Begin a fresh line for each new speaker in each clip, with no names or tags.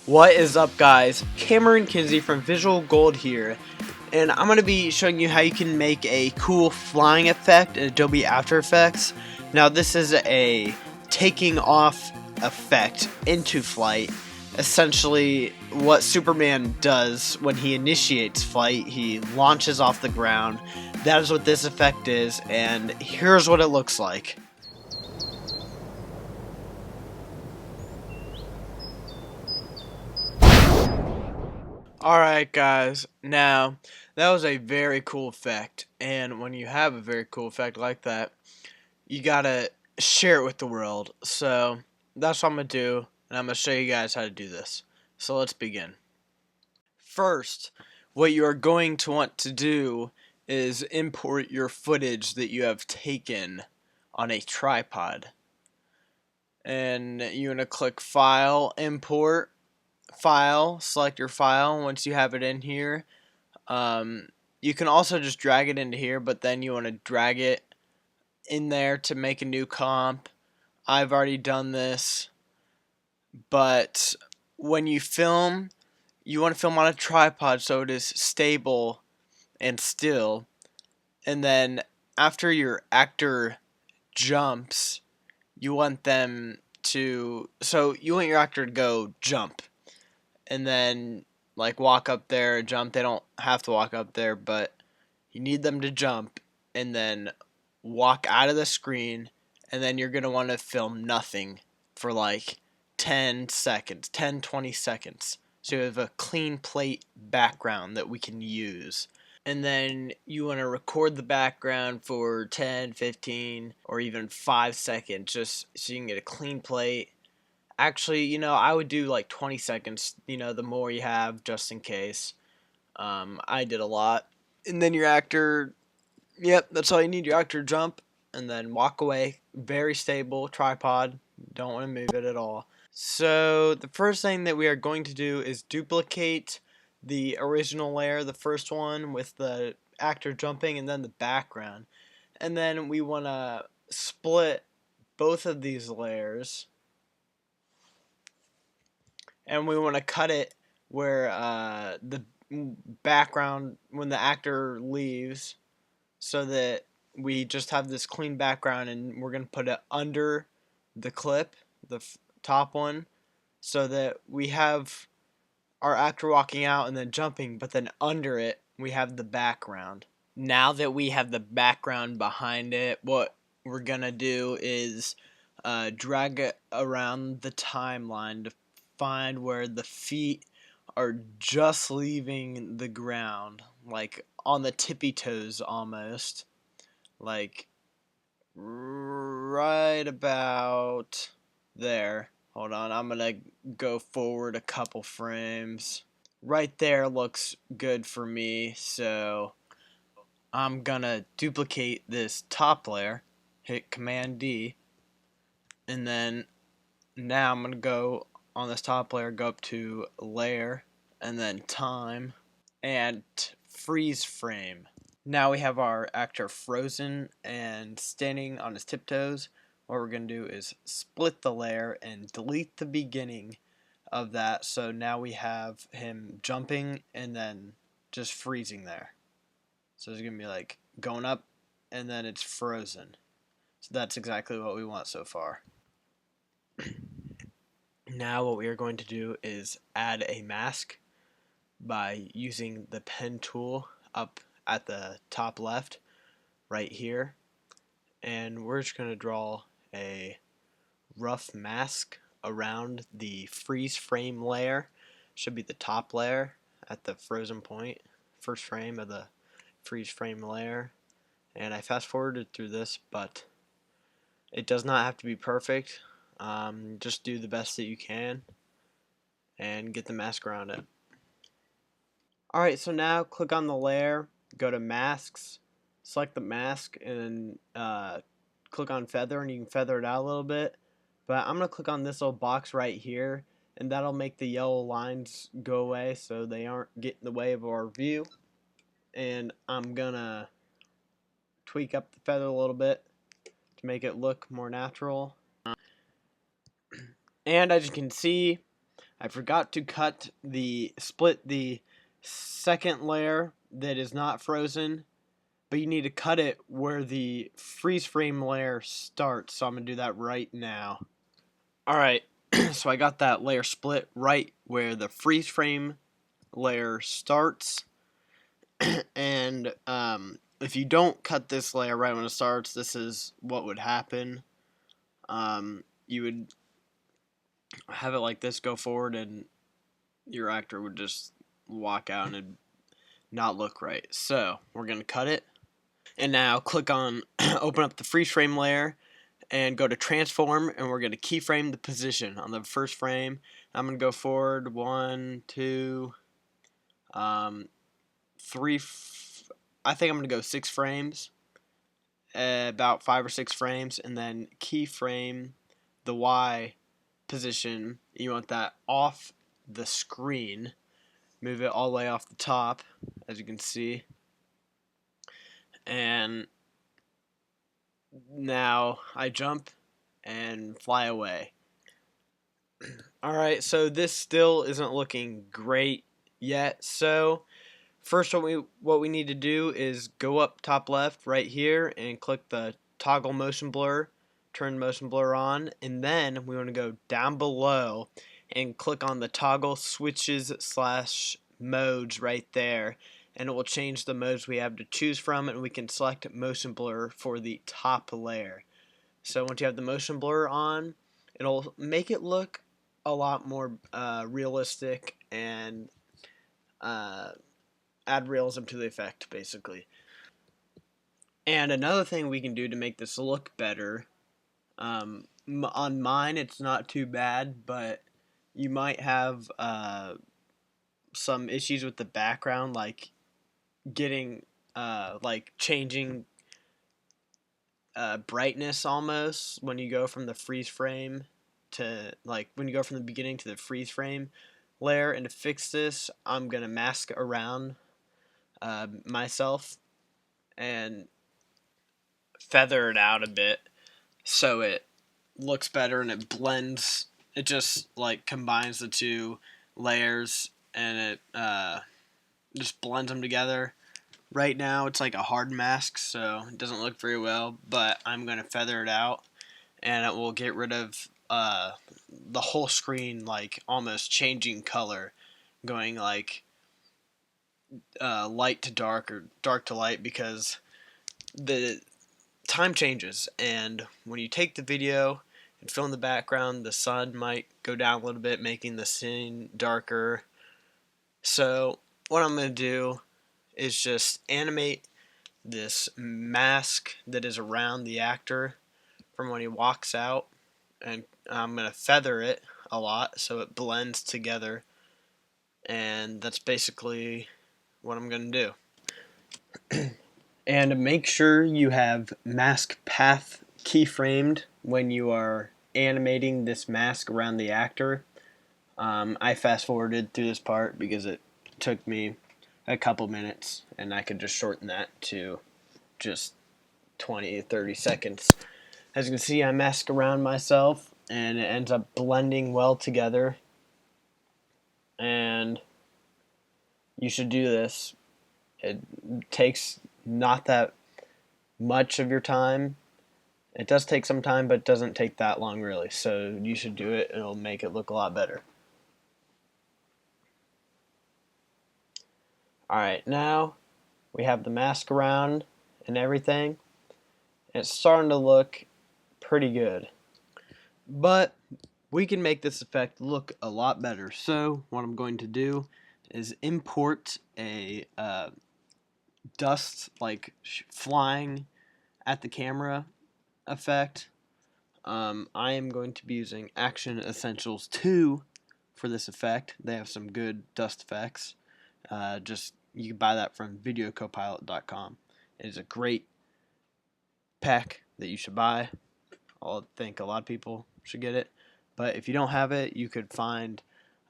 What is up, guys? Cameron Kinsey from Visual Gold here, and I'm going to be showing you how you can make a cool flying effect in Adobe After Effects. Now this is a taking off effect into flight. Essentially what Superman does when he initiates flight, he launches off the ground. That is what this effect is, and here's what it looks like. Alright guys, now that was a very cool effect, and when you have a very cool effect like that, you gotta share it with the world. So that's what I'm gonna do, and I'm gonna show you guys how to do this. So let's begin. First, what you are going to want to do is import your footage that you have taken on a tripod. And you're gonna click File, Import, File, select your file. Once you have it in here, you can also just drag it into here, but then you want to drag it in there to make a new comp. I've already done this, but when you film, you want to film on a tripod so it is stable and still. And then after your actor jumps, you want them to, so you want your actor to go jump, and then like walk up there, jump. They don't have to walk up there, but you need them to jump and then walk out of the screen, and then you're going to want to film nothing for like 10 seconds, 10-20 seconds. So you have a clean plate background that we can use. And then you want to record the background for 10, 15, or even 5 seconds just so you can get a clean plate. Actually, I would do like 20 seconds, the more you have, just in case. I did a lot. And then your actor, yep, that's all you need. Your actor jump and then walk away. Very stable, tripod. Don't want to move it at all. So the first thing that we are going to do is duplicate the original layer, the first one with the actor jumping and then the background. And then we want to split both of these layers. And we want to cut it where the background, when the actor leaves, so that we just have this clean background, and we're going to put it under the clip, the top one, so that we have our actor walking out and then jumping, but then under it we have the background. Now that we have the background behind it, what we're going to do is drag it around the timeline to find where the feet are just leaving the ground, like on the tippy toes almost, like right about there. Hold on, I'm gonna go forward a couple frames. Right there looks good for me, so I'm gonna duplicate this top layer, hit Command D, and then now I'm gonna go on this top layer, go up to layer, and then time, and freeze frame. Now we have our actor frozen and standing on his tiptoes. What we're going to do is split the layer and delete the beginning of that, so now we have him jumping and then just freezing there. So it's going to be like going up and then it's frozen. So that's exactly what we want so far. Now what we are going to do is add a mask by using the pen tool up at the top left right here, and we're just going to draw a rough mask around the freeze frame layer. Should be the top layer at the frozen point, first frame of the freeze frame layer. And I fast forwarded through this, but it does not have to be perfect. Just do the best that you can and get the mask around it. Alright, so now click on the layer, go to masks, select the mask, and click on feather, and you can feather it out a little bit. But I'm going to click on this little box right here, and that'll make the yellow lines go away so they aren't getting in the way of our view. And I'm going to tweak up the feather a little bit to make it look more natural. And as you can see, I forgot to split the second layer that is not frozen, but you need to cut it where the freeze frame layer starts, so I'm going to do that right now. Alright, so I got that layer split right where the freeze frame layer starts, and if you don't cut this layer right when it starts, this is what would happen. You would have it like this go forward, and your actor would just walk out and it'd not look right. So we're going to cut it, and now click on open up the freeze frame layer and go to transform, and we're going to keyframe the position on the first frame. I'm going to go forward 1, 2, 3, I think I'm going to go 6 frames, about 5 or 6 frames, and then keyframe the Y position. You want that off the screen. Move it all the way off the top, as you can see. And now I jump and fly away. Alright, so this still isn't looking great yet. So first what we need to do is go up top left right here and click the toggle motion blur, turn motion blur on, and then we want to go down below and click on the toggle switches / modes right there, and it will change the modes we have to choose from, and we can select motion blur for the top layer. So once you have the motion blur on, it'll make it look a lot more realistic and add realism to the effect, basically. And another thing we can do to make this look better, on mine it's not too bad, but you might have some issues with the background, like getting like changing brightness almost when you go from the freeze frame to, like, when you go from the beginning to the freeze frame layer. And to fix this, I'm gonna mask around myself and feather it out a bit so it looks better and it blends. It just like combines the two layers, and it just blends them together. Right now it's like a hard mask, so it doesn't look very well, but I'm going to feather it out, and it will get rid of the whole screen like almost changing color, going like light to dark or dark to light, because the time changes, and when you take the video and fill in the background, the sun might go down a little bit, making the scene darker. So what I'm going to do is just animate this mask that is around the actor from when he walks out, and I'm going to feather it a lot so it blends together, and that's basically what I'm going to do. And make sure you have mask path keyframed when you are animating this mask around the actor. I fast forwarded through this part because it took me a couple minutes, and I could just shorten that to just 20 to 30 seconds. As you can see, I mask around myself, and it ends up blending well together. And you should do this. It takes not that much of your time. It does take some time, but it doesn't take that long, really. So you should do it. It'll make it look a lot better. Alright, now we have the mask around and everything. It's starting to look pretty good. But we can make this effect look a lot better. So what I'm going to do is import a dust like flying at the camera effect. I am going to be using Action Essentials 2 for this effect. They have some good dust effects. Just you can buy that from videocopilot.com. It is a great pack that you should buy. I think a lot of people should get it. But if you don't have it, you could find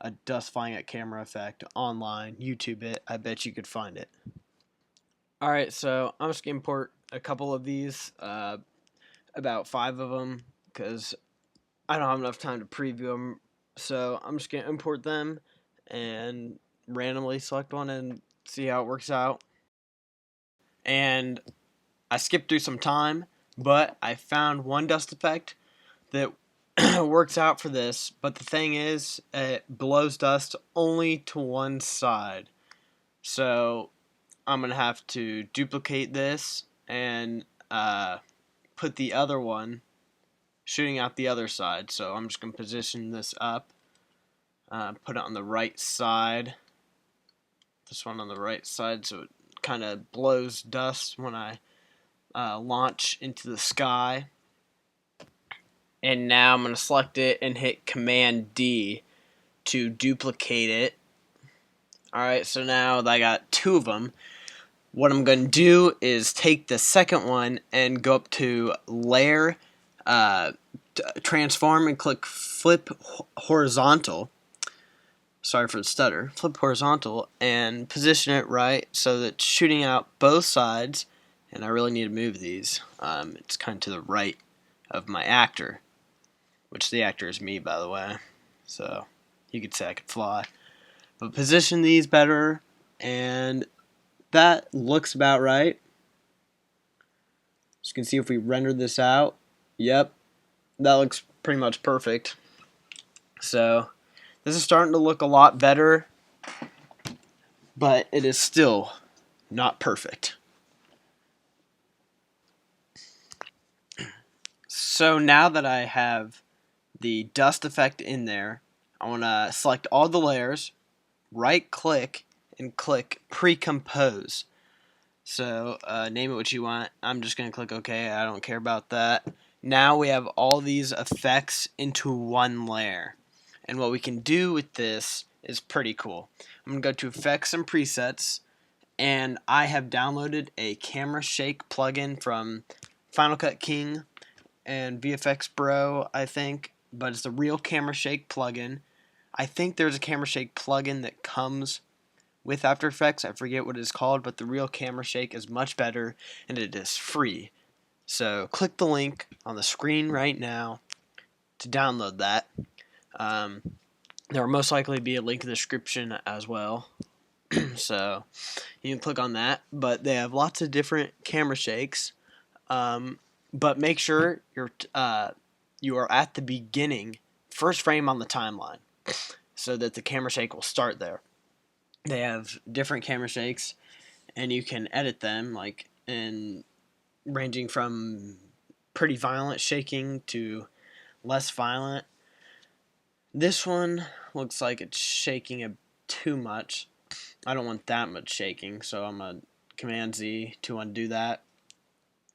a dust flying at camera effect online. YouTube it. I bet you could find it. Alright, so I'm just going to import a couple of these, about 5 of them, because I don't have enough time to preview them. So I'm just going to import them and randomly select one and see how it works out. And I skipped through some time, but I found one dust effect that works out for this. But the thing is, it blows dust only to one side. So I'm going to have to duplicate this and put the other one shooting out the other side. So I'm just going to position this up, put it on the right side. This one on the right side, so it kind of blows dust when I launch into the sky. And now I'm going to select it and hit Command D to duplicate it. Alright, so now that I got two of them, what I'm going to do is take the second one and go up to Layer, Transform, and click Flip Horizontal. Sorry for the stutter. Flip horizontal and position it right so that it's shooting out both sides. And I really need to move these. It's kind of to the right of my actor, which the actor is me, by the way. So you could say I could fly. But position these better, and that looks about right. As you can see, if we render this out, yep, that looks pretty much perfect. So this is starting to look a lot better, but it is still not perfect. So now that I have the dust effect in there, I want to select all the layers, right click, and click pre-compose. So name it what you want. I'm just going to click OK. I don't care about that. Now we have all these effects into one layer. And what we can do with this is pretty cool. I'm going to go to Effects and Presets, and I have downloaded a camera shake plugin from Final Cut King and VFX Bro, I think, but it's the real camera shake plugin. I think there's a camera shake plugin that comes with After Effects. I forget what it's called, but the real camera shake is much better, and it is free. So click the link on the screen right now to download that. There will most likely be a link in the description as well. So you can click on that, but they have lots of different camera shakes. But make sure you are at the beginning, first frame on the timeline, so that the camera shake will start there. They have different camera shakes, and you can edit them, like in ranging from pretty violent shaking to less violent. This one looks like it's shaking too much. I don't want that much shaking, so I'm going to Command Z to undo that.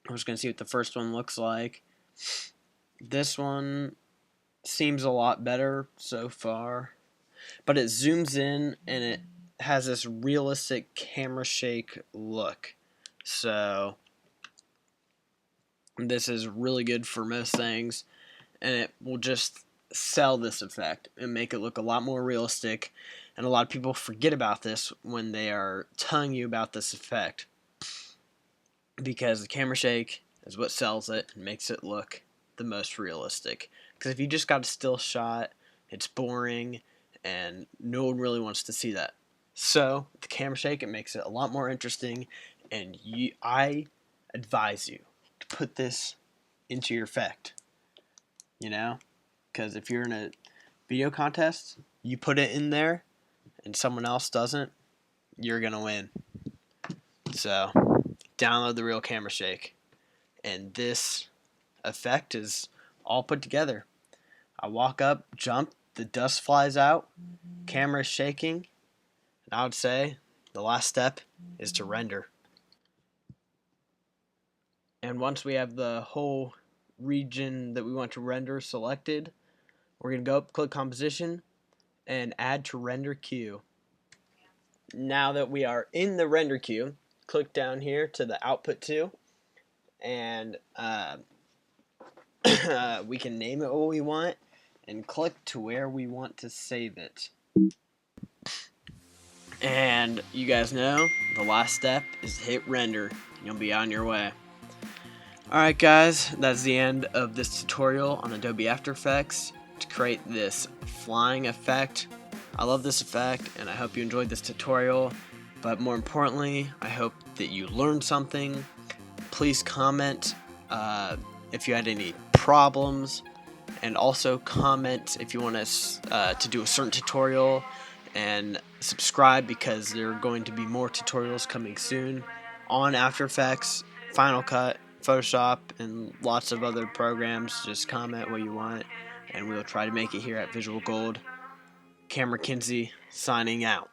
I'm just going to see what the first one looks like. This one seems a lot better so far, but it zooms in and it has this realistic camera shake look. So this is really good for most things, and it will just sell this effect and make it look a lot more realistic. And a lot of people forget about this when they are telling you about this effect, because the camera shake is what sells it and makes it look the most realistic. Because if you just got a still shot, it's boring and no one really wants to see that. So the camera shake, it makes it a lot more interesting, and I advise you to put this into your effect, you know, because if you're in a video contest, you put it in there and someone else doesn't, you're gonna win. So download the real camera shake, and this effect is all put together. I walk up, jump, the dust flies out, camera is shaking, and I would say the last step is to render. And once we have the whole region that we want to render selected, we're going to go up, click Composition, and Add to Render Queue. Now that we are in the render queue, click down here to the Output to, and we can name it what we want, and click to where we want to save it. And you guys know the last step is to hit render. You'll be on your way. Alright guys, that's the end of this tutorial on Adobe After Effects. to create this flying effect. I love this effect, and I hope you enjoyed this tutorial, but more importantly, I hope that you learned something. Please comment if you had any problems, and also comment if you want us to do a certain tutorial, and subscribe because there are going to be more tutorials coming soon on After Effects, Final Cut, Photoshop, and lots of other programs. Just comment what you want, and we'll try to make it here at Visual Gold. Cameron Kinsey signing out.